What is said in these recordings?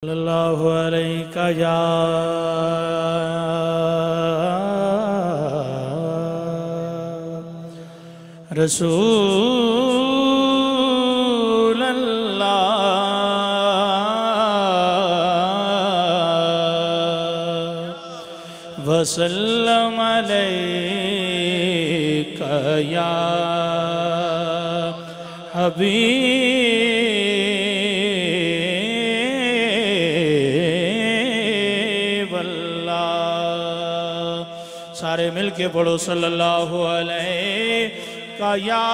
सल्लल्लाहु अलैका या रसूल अल्लाह वसल्लम अलैका या हबीब अल्लाह। सारे मिलके पढ़ो सल्लल्लाहु अलैका या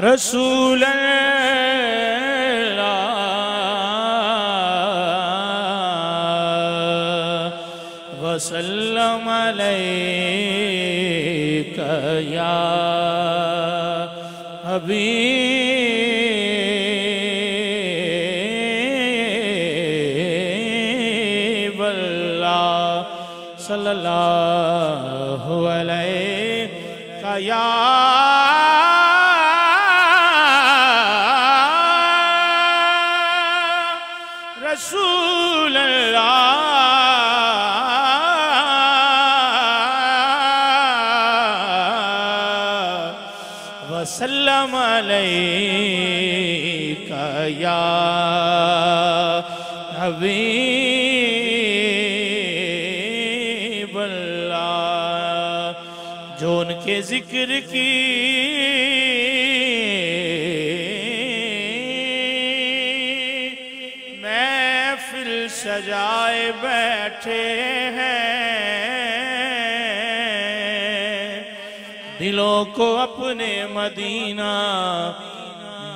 रसूल अल्लाह वसल्लम अलैका या हबीब अल्लाह सल्लल्लाहु अलैका या रसूल अल्लाह वसल्लम अलैका या हबीब अल्लाह। जो उनके जिक्र की महफिल सजाए बैठे हैं, दिलों को अपने मदीना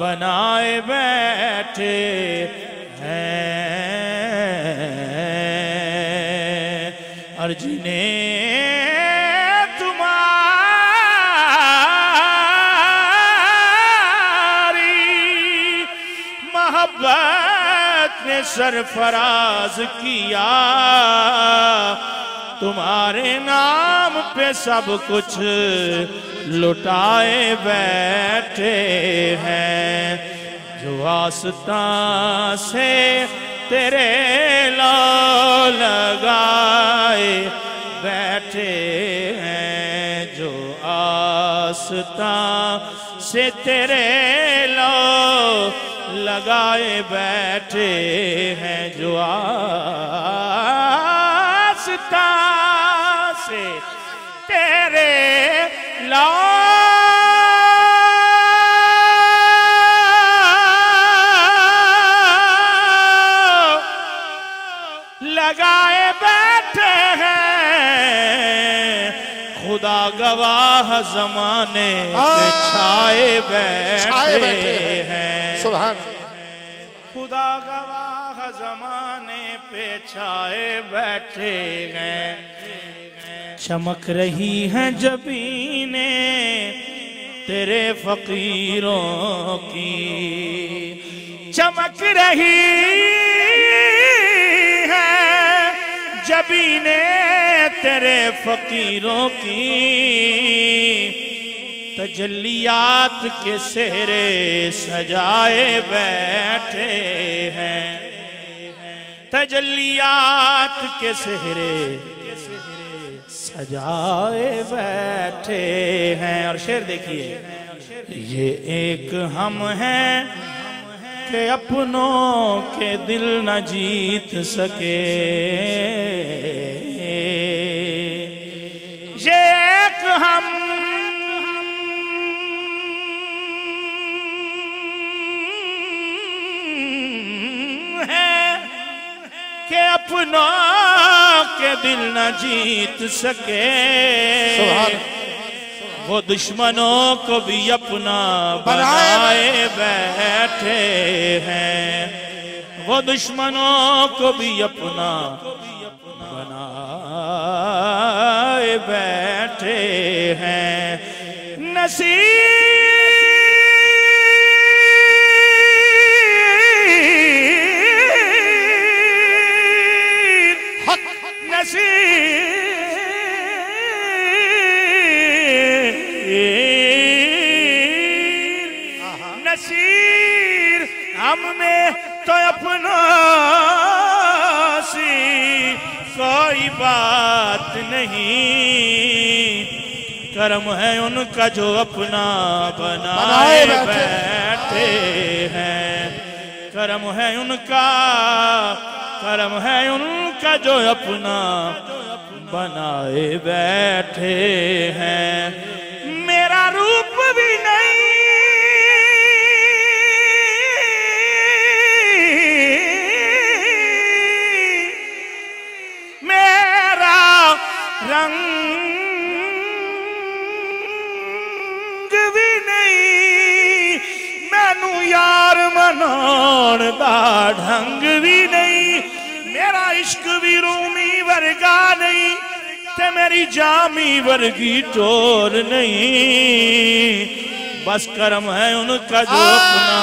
बनाए बैठे हैं, और जिन्हें तुम्हारी मोहब्बत ने सरफराज किया, तुम्हारे नाम पे सब कुछ लुटाए बैठे हैं। जो आस्तां से तेरे लो लगाए बैठे हैं, जो आस्तां से तेरे लो लगाए बैठे हैं, जो आस्तां से तेरे लो लगाए बैठे हैं, खुदा गवाह ज़माने पे छाए बैठे हैं। सुभान खुदा गवाह ज़माने पे छाए बैठे हैं। चमक रही हैं जबीने तेरे फकीरों की, चमक रही जबीने तेरे फकीरों की, तजल्लियात के सेहरे सजाए बैठे हैं, तजल्लियात के सेहरे सजाए बैठे हैं। और शेर देखिए, ये एक हम हैं कि अपनों के दिल न जीत सके, ये एक हम हैं कि अपनों के दिल न जीत सके, वो दुश्मनों को भी अपना बनाए बैठे हैं, वो दुश्मनों को भी अपना बनाए बैठे हैं। नसीर तकबीर हम में तो अपना सी कोई बात नहीं। कर्म है उनका जो अपना बनाए बैठे हैं। कर्म है उनका जो अपना बनाए बैठे हैं। मेरा रूप भी नहीं मेरा रंग भी नहीं मैनू यार मनाउण दा ढंग भी नहीं। मेरा इश्क भी रूमी वर्गा नहीं ते मेरी जामी वर्गी टोर नहीं। बस कर्म है उनका जो अपना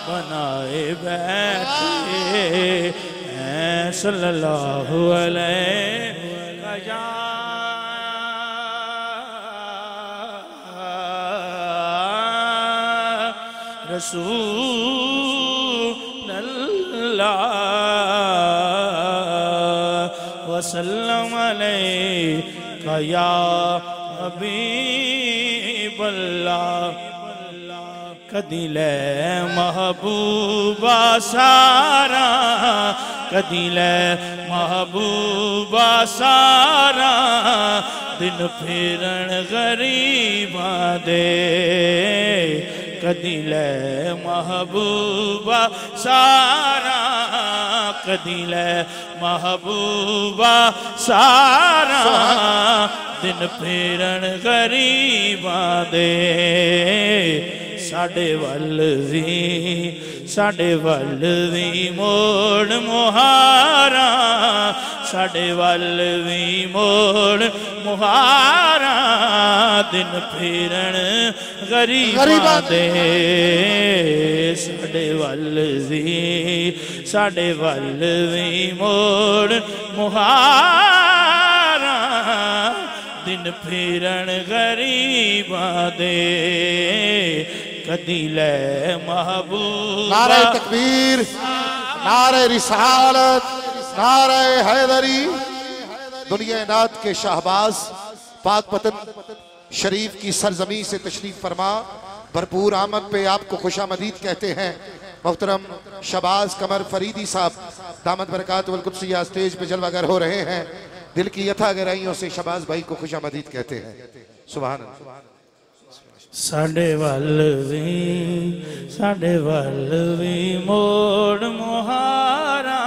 बनाए बैठे हैं। सल्लल्लाहु अलैहि रसूल अल्लाह वसल्लम अलैका या हबीब अल्लाह। कदी ले महबूबा सारा कदी ले महबूबा सारा दिन फिरन गरीबा दे। कदी ले महबूबा सारा कदी ले महबूबा सारा दिन फिरन गरीबा दे। साडे वल भी मोड़ मुहारा साडे वल भी मोड़ मुहारा दिन फिरन गरीबा दे। साडे वल भी मोड़ मुहारा दिन फिरन गरीबा दे। कदी ले महबूबा। नारे तकबीर, नारे रिसालत, नारे हैदरी। दुनिया नात के शाहबाज पाक वतन शरीफ की सरजमी से तशरीफ फरमा भरपूर आमद पे आपको खुशामदीद कहते हैं। मोहतरम शबाज कमर फरीदी साहब दामद बरकात वल कुद्सिया स्टेज पे जलवागर हो रहे हैं। दिल की यथा गहराइयों से शबाज भाई को खुशामदीद कहते हैं। सुभान अल्लाह। साडे वल भी मोड़ मुहारा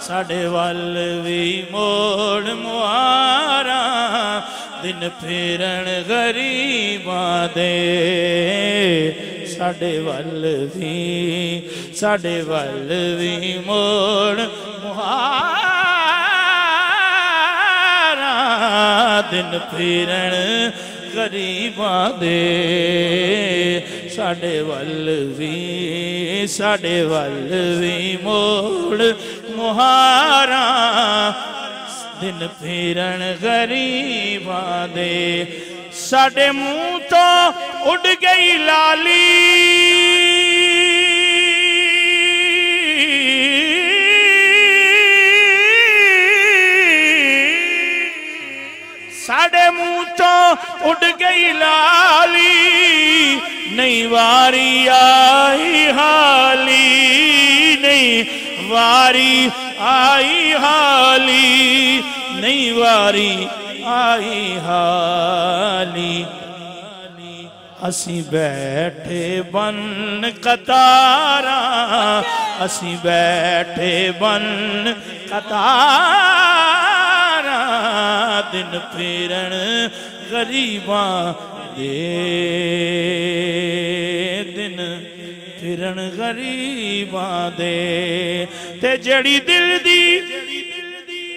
साडे वल भी मोड़ मुहारा दिन फिरन गरीबा दे। साडे वल भी मोड़ मुहारा दिन फिरन गरीबा दे। साडे वल भी मोड़ मुहारा दिन फिरन गरीबा दे। साडे मुंह तो उड़ गई लाली साडे मुंह तो उड़ गई लाली नहीं वारी आई हाली नहीं वारी आई हाली नहीं वारी आई हाली। असी बैठे बन कतारा असी बैठे बन कतारा दिन फिरन गरीबा दे। दिन फिरन गरीबा दे। ते जड़ी दिल दी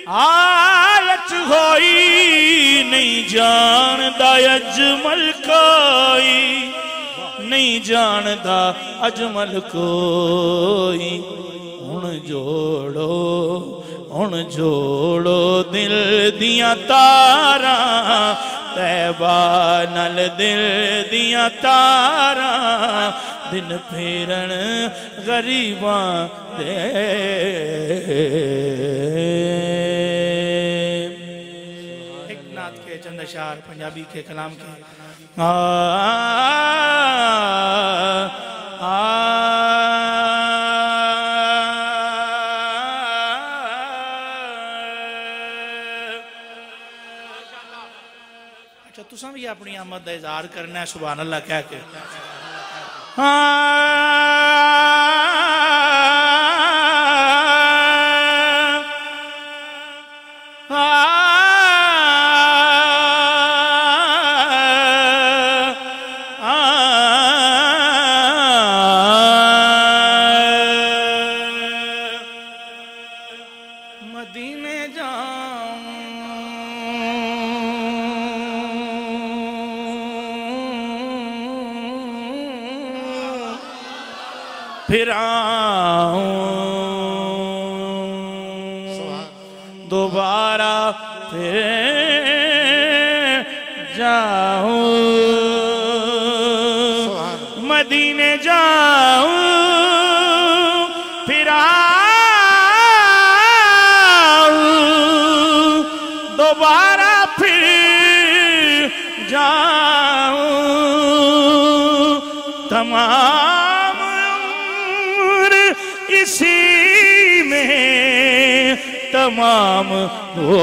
हालत होई नहीं जानदा अजमल कोई नहीं जानदा अजमल कोई। हुण जोड़ो दिल दिया तारा तैबा नल दिल दिया तारा दिन फेरन गरीबां दे। एक नात के चंद अशार पंजाबी के कलाम के अच्छा तुसा भी अपनी आमद का इजहार करना है सुभान अल्लाह कह के। मदीने जाऊं फिर आऊं दोबारा फिर जाऊं मदीने जाऊं फिर आऊं दोबारा फिर जाऊं तमाम इसी में तमाम हो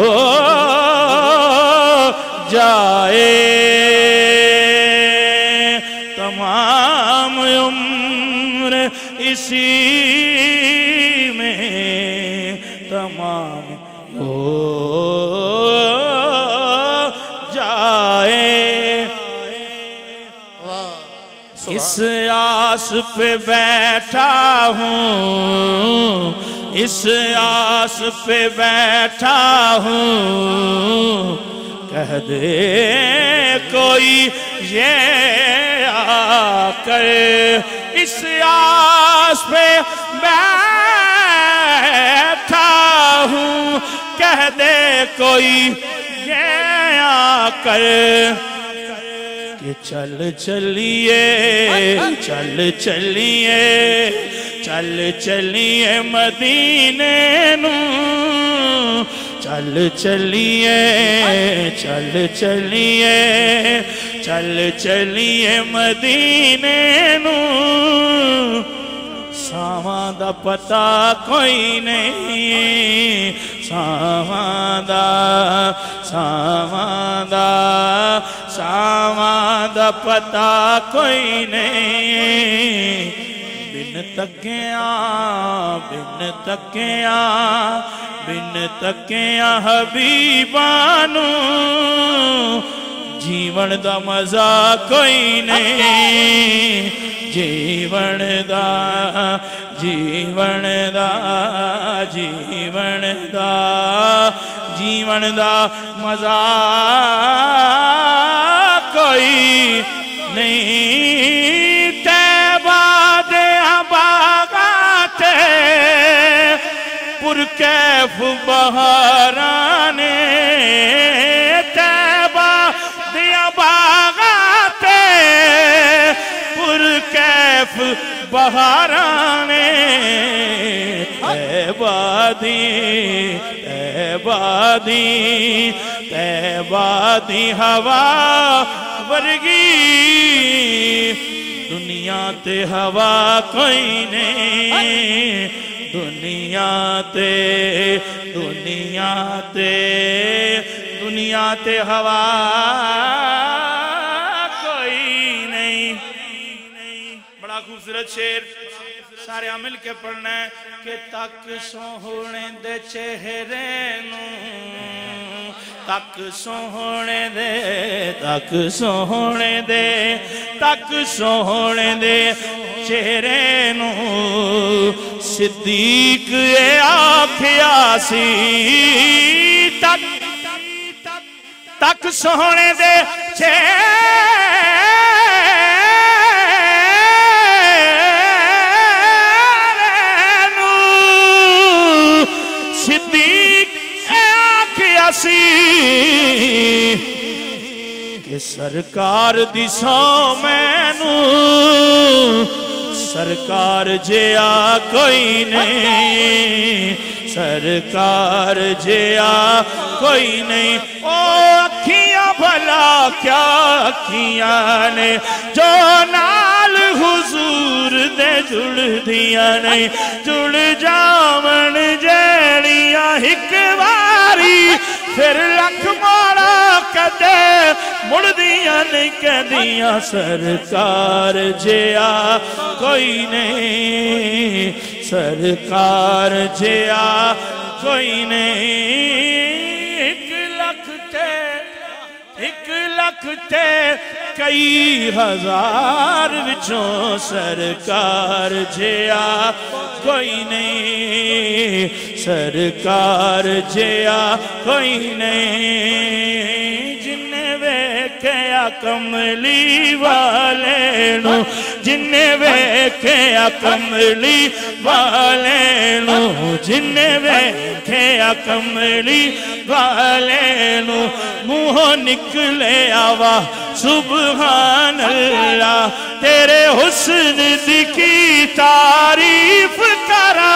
जाए तमाम उम्र इसी में तमाम हो जाए। इस आस पे बैठा हूँ इस आस पे बैठा हूँ कह दे कोई ये आकर इस आस पे बैठा हूँ कह दे कोई ये आकर कि चल चलिए चल चलिए चल चलिए मदीने नू चल चलिए चल चलिए चल चलिए मदीने नू सावां दा पता कोई नहीं सावां दा पता कोई नहीं बिन तकिया हबीबानू जीवन दा मजा कोई नहीं जीवन दा मजा कोई नहीं। तैबा दे बागाते पुरकैफ बहाराने तैबा दे बागाते पुरकैफ बहाराने तैबादी हवा वर्गी दुनिया ते हवा कोई नहीं दुनिया ते हवा कोई नहीं। बड़ा खूबसूरत शेर सारे मिल के पढ़ना है कि तक सोहने दे चेहरे नू तक सोहने दे चेहरे नू सिद्दीक ए आखिया सी तक सोहने दे कि सरकार दी सौ मैनू सरकार जिया कोई नहीं, सरकार जिया कोई नहीं। ओ अखियां भला क्या अखियां ने जो नाल हुजूर दे जुड़ दिया नहीं, जुड़ जावन जड़िया हिक बारी फिर लख मोड़ा कदे मुड़दिया नहीं कदिया। सरकार जिया कोई नहीं, सरकार जिया कोई नहीं। 1 लाख ते कई हजार विचों सरकार जिया कोई नहीं, सरकार जिया कोई नहीं। जिन्ने वेख्या कमली वाले नू, जिन्ने वेख्या कमली वाले नू, जिन्ने वेख्या कमली वाले नू, मुँहों निकले आवा सुबहान अल्लाह। तेरे हुस्न की तारीफ करा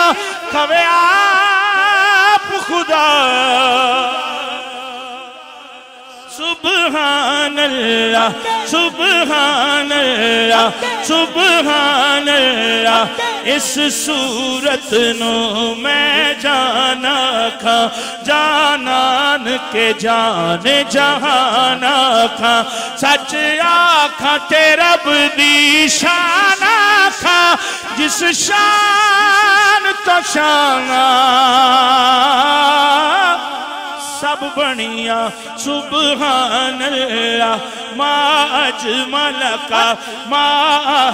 कवे आप खुदा। सुबहान अल्लाह, सुबहान अल्लाह, सुबहान अल्लाह। इस सूरत नो मैं जाना खा, जानान के जाने जहाना खा। सच आखा ते रब दी शान आखा, जिस शान तो शान सब बनिया। सुबहान अल्लाह मा अजमल का मा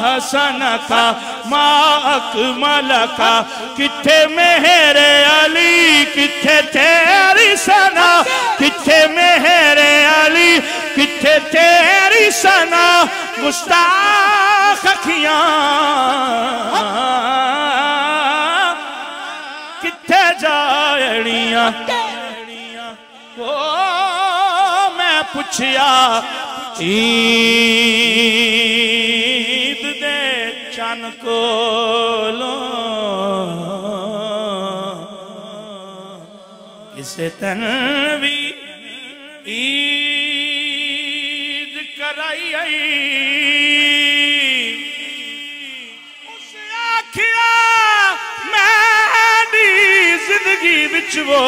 हसन का मा अकमल का। किथे मेरे अली किथे तेरी सना, किथे मेरे अली किथे तेरी सना। गुस्ताख अखियां किथे जानिया। ओ मैं पुछया ईद दे चन कोलों किसे तन भी ईद कराई आई। उस आखिया मैंने जिंदगी बिच वो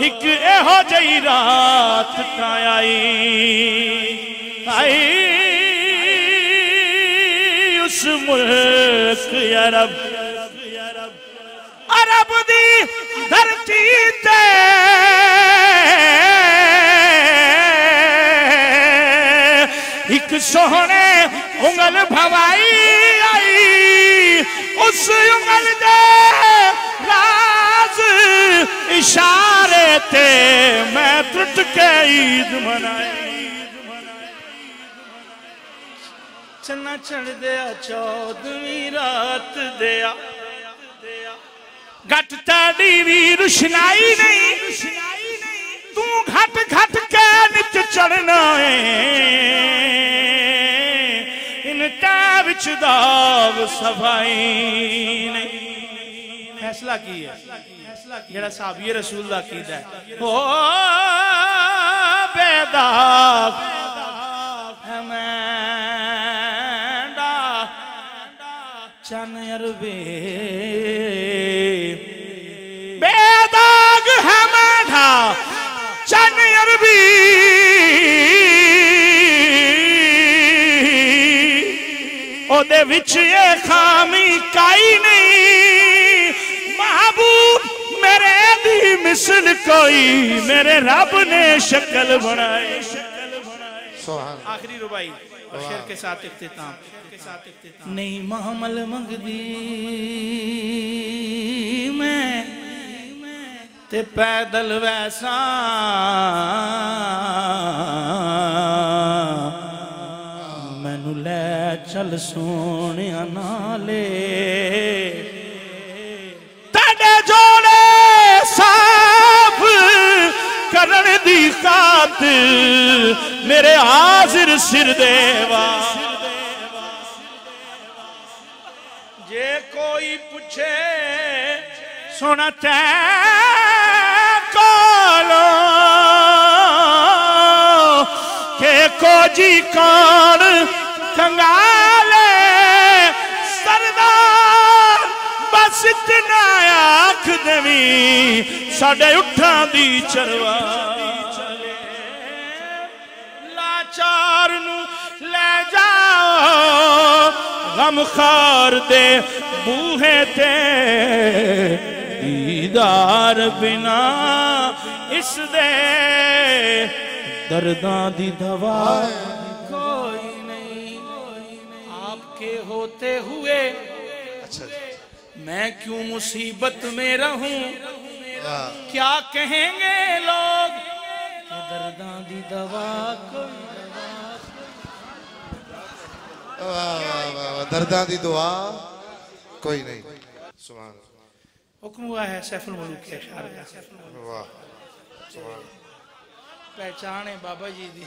एक एहो जई रात आई आई। उस मुल्क अरब अरब दी धरती ते एक सोहने उंगल भवाई आई। उस उंगल दे राज इशारे ते मैं टुट के ईद मनाई। चन्ना चढ़ दिया 14वीं रात दिया, घट ताड़ी भी रुशनाई नहीं। तू घट घट के निच चढ़ना है, इन विच दाग सफाई नहीं। फैसला की है जेड़ा साहबी रसूल दा कीदा है। ओ बेदाग हमेंडा चन अरबे, बेदाग हमेंडा चन अरबी। ओदे विच ये खामी काई नहीं। महबूब मेरे दी मिसल कोई मेरे रब ने शक्ल बनाई। आखिरी रुबाई और शेर के साथ इख्तिताम। नहीं महमल मंगदी मैं ते पैदल वैसा मैनू ले चल सोने नाले। तेरे जोड़े साफ करन दी खातिर मेरे हाजिर सिर देवा। पूछे सोना तै कोलो के कोजी कौन कंगाले सरदार बस इतना आख देवी साडे उठा दी चरवा लाचार नू ले जाओ गमखार दे बूहे ते दीदार बिना इस दे दर्दां दी दवा कोई नहीं। आपके होते हुए मैं क्यों मुसीबत में रहूं, क्या कहेंगे लोग कि दर्दां दी दवा कोई दर्दां दी दुआ कोई नहीं। सुभान हुक्म हुआ है सैफुल मुल्क के अशआर का। वाह सुभान पहचान है बाबा जी दी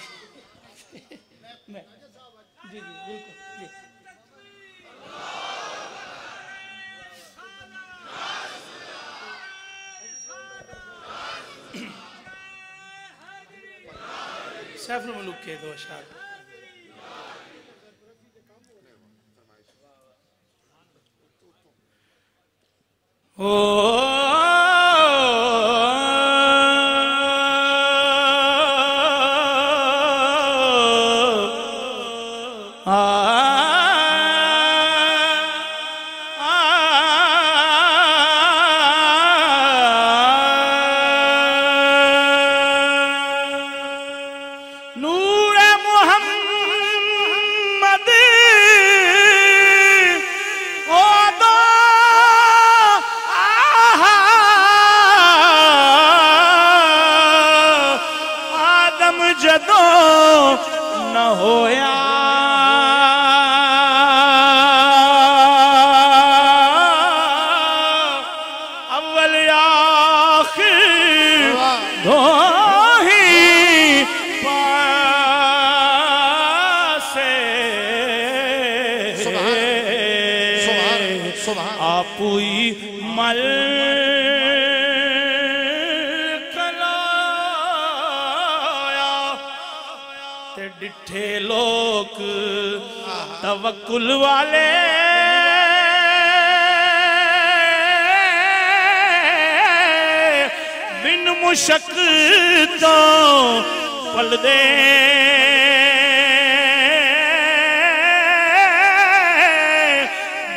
जी बिल्कुल जी। सैफुल मुल्क के दो अशआर तवक्कुल वाले बिन मुशक्क़तों पल दे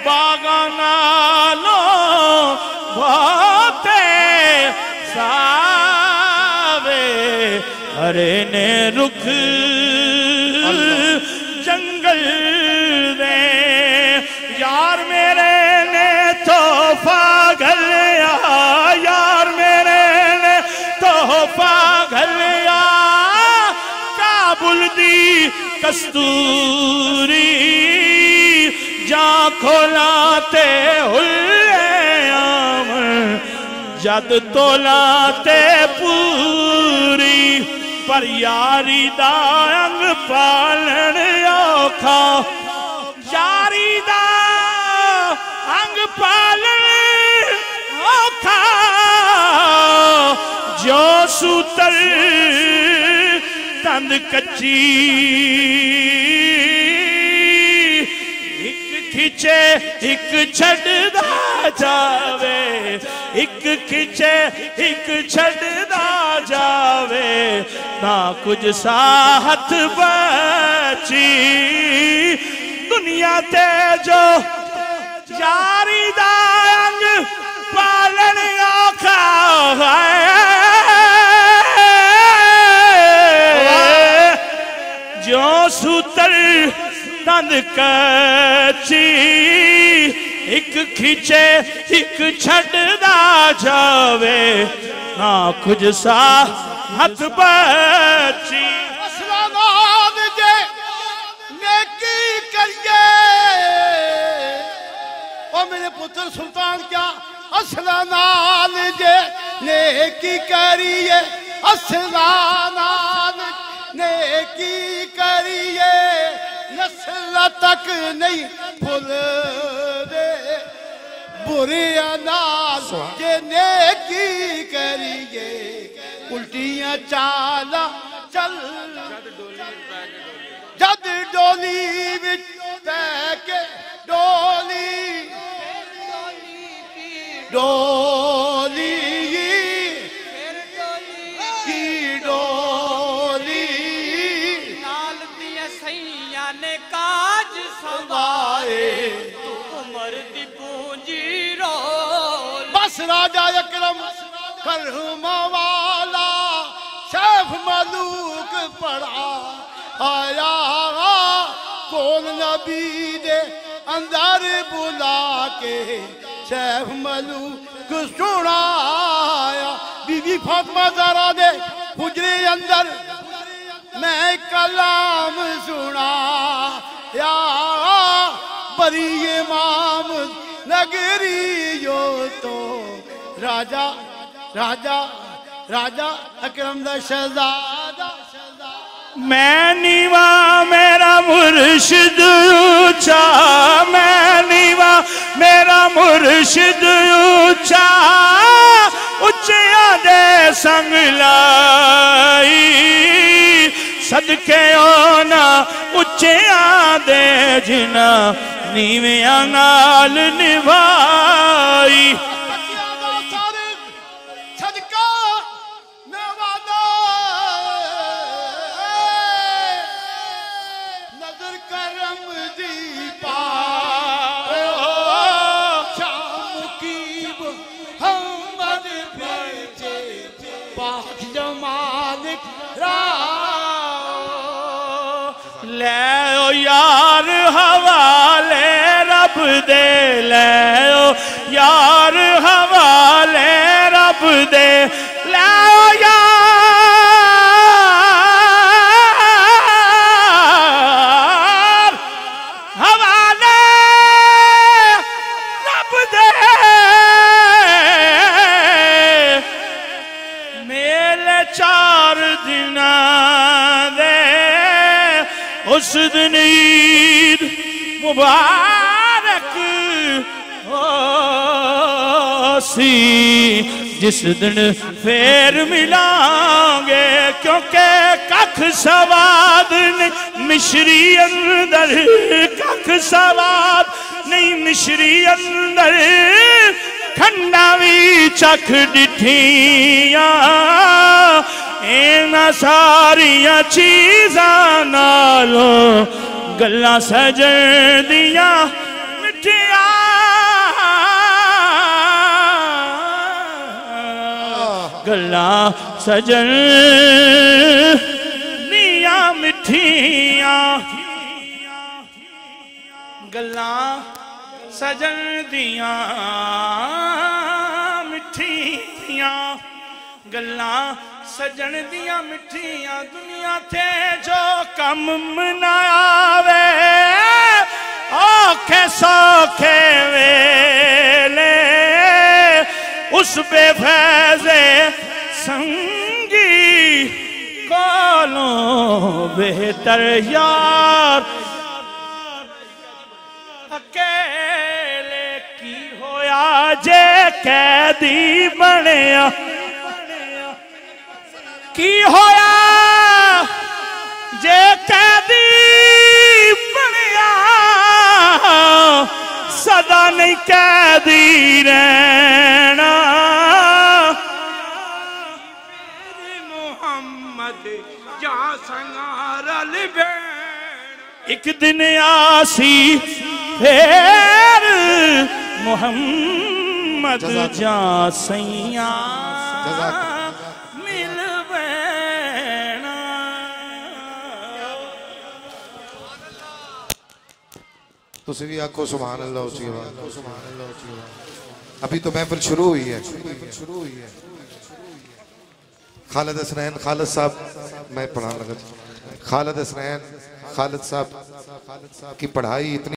बागानालो भाते सावे हरे ने रुख जंगल दे यार मेरे ने तोहफा घलिया यार मेरे ने तोहफा घलिया काबुल दी कस्तूरी जा खोलाते हुए आम जद तोलाते पूरी पर यारी दा अंग पालन औखा यारी दा अंग पालन औखा जो सूतर तंद कच्ची एक खिंचे एक छड़दा जावे एक खिंचे एक छड़दा जावे ना कुछ साहत बची दुनिया ते जो यारी दा अंग पालन औखा है जो सूतर तंद कच्ची एक खिंचे एक छड़दा जावे ना कुछ सा हथ बची असलानाद जे नेकी करिए ओ मेरे पुत्र सुल्तान क्या असलानाद जे नेकी करिए असलानाद नेकी करिए नस्ल तक नहीं भूल दे बुरे अनाज जे नेकी करिए उल्टियां चाला चल जद डोली विच बैके डोली डोली की डोली नाल दिया सैया ने काज संभाए उमर दी पूंजी रोल बस राजा अकरम करमा वाला शेफ मलूक पड़ा आया कौन नबी दे अंदर बुला के शेफ मलूक सुनाया बीबी फातिमा ज़हरा दे हुजरे अंदर मैं कलाम सुना या बरी इमाम नगरी यो तो राजा राजा राजा अकरम दा शहजादा मैं नीवा मेरा मुर्शिद ऊंचा, मैं नीवा मेरा मुर्शिद ऊंचा, उच्चिया दे संग लाई सदके ओना उच्चिया दे जिना नीविया नाल निभाई। ले ओ यार हवाले रब दे, ले ओ यार हवाले रब दे, ले ओ यार हवाले रब दे। मेले 4 दिन दे उस दिन ईद मुबारक हो सी, जिस दिन फिर मिलांगे क्योंकि कख सवाद नहीं मिश्री अंदर, कख सवाद नहीं मिश्री अंदर, खंडा भी चख डिठिया इना सारिया चीज़ां नालो गल्लां सजन दिया मिठिया, गल्लां सजन दिया मिठिया, गल्लां सजन दिया मिठिया, गल्लां सजन दिया मिठिया। दुनिया थे जो कम मनावे औखे सौखे वेले उस बेफैज़े संगी कोलों बेहतर यार अकेले की होया जे कैदी बनिया, की होया जे कैदी बनिया, सदा नहीं कैदी रहना। मोहम्मद जा संगारल भेण एक दिन आसी फिर मोहम्मद जा सैया मिल बैना। तुसी भी आखो सुभान अल्लाह उची बात। अभी तो महफिल शुरू हुई है। खालिद हसनैन खालिद साहब मैं पढ़ाने लगा। खालिद हसनैन खालिद साहब की पढ़ाई इतनी